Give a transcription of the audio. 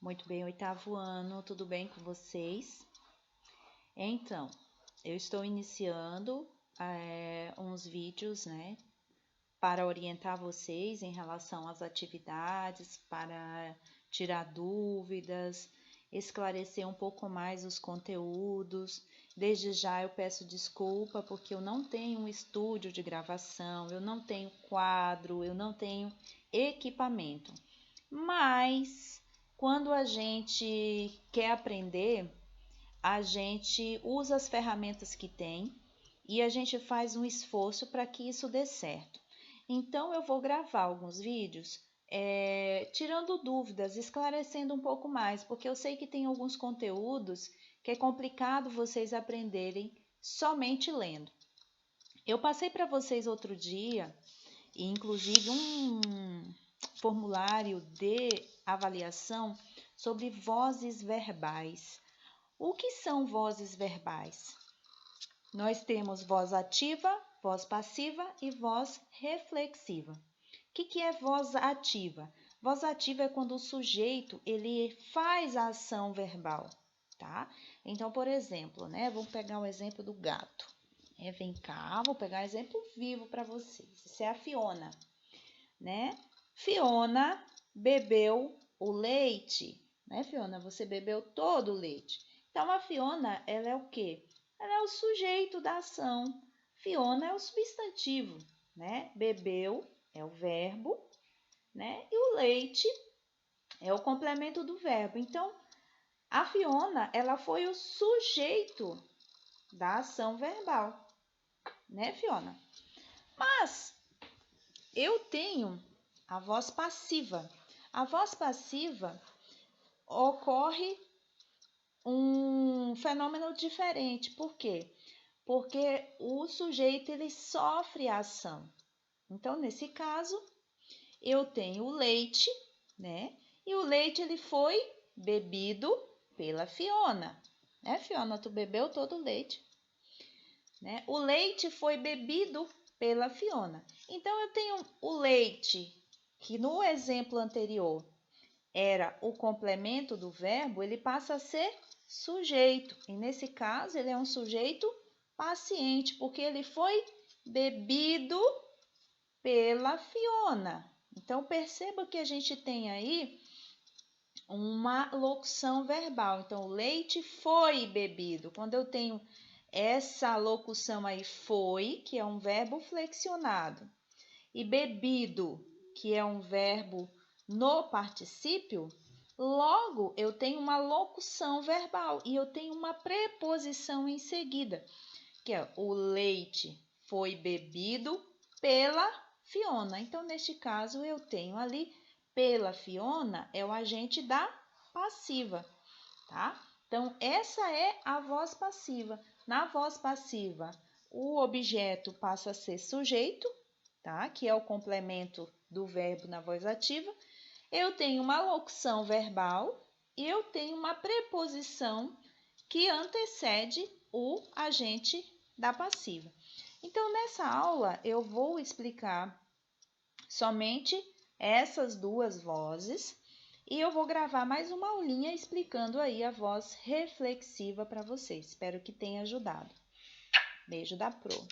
Muito bem, oitavo ano, tudo bem com vocês? Então, eu estou iniciando uns vídeos, né, para orientar vocês em relação às atividades, para tirar dúvidas, esclarecer um pouco mais os conteúdos. Desde já eu peço desculpa porque eu não tenho um estúdio de gravação, eu não tenho quadro, eu não tenho equipamento. Mas quando a gente quer aprender, a gente usa as ferramentas que tem e a gente faz um esforço para que isso dê certo. Então, eu vou gravar alguns vídeos tirando dúvidas, esclarecendo um pouco mais, porque eu sei que tem alguns conteúdos que é complicado vocês aprenderem somente lendo. Eu passei para vocês outro dia, inclusive um formulário de avaliação sobre vozes verbais. O que são vozes verbais? Nós temos voz ativa, voz passiva e voz reflexiva. O que é voz ativa? Voz ativa é quando o sujeito ele faz a ação verbal, tá? Então, por exemplo, né? Vamos pegar o exemplo do gato. Vem cá, vou pegar um exemplo vivo para vocês. Isso é a Fiona, né? Fiona bebeu o leite, né, Fiona? Você bebeu todo o leite. Então, a Fiona, ela é o quê? Ela é o sujeito da ação. Fiona é o substantivo, né? Bebeu é o verbo, né? E o leite é o complemento do verbo. Então, a Fiona, ela foi o sujeito da ação verbal, né, Fiona? Mas eu tenho a voz passiva. A voz passiva ocorre um fenômeno diferente. Por quê? Porque o sujeito ele sofre a ação. Então, nesse caso, eu tenho o leite, né? E o leite ele foi bebido pela Fiona. Né, Fiona? Tu bebeu todo o leite. Né? O leite foi bebido pela Fiona. Então, eu tenho o leite, que no exemplo anterior era o complemento do verbo, ele passa a ser sujeito. E nesse caso, ele é um sujeito paciente, porque ele foi bebido pela Fiona. Então, perceba que a gente tem aí uma locução verbal. Então, o leite foi bebido. Quando eu tenho essa locução aí, foi, que é um verbo flexionado, e bebido, que é um verbo no particípio, logo eu tenho uma locução verbal e eu tenho uma preposição em seguida, que é o leite foi bebido pela Fiona. Então, neste caso, eu tenho ali pela Fiona é o agente da passiva, tá? Então, essa é a voz passiva. Na voz passiva, o objeto passa a ser sujeito, tá? Que é o complemento do verbo na voz ativa. Eu tenho uma locução verbal e eu tenho uma preposição que antecede o agente da passiva. Então, nessa aula, eu vou explicar somente essas duas vozes e eu vou gravar mais uma aulinha explicando aí a voz reflexiva para vocês. Espero que tenha ajudado. Beijo da Pro.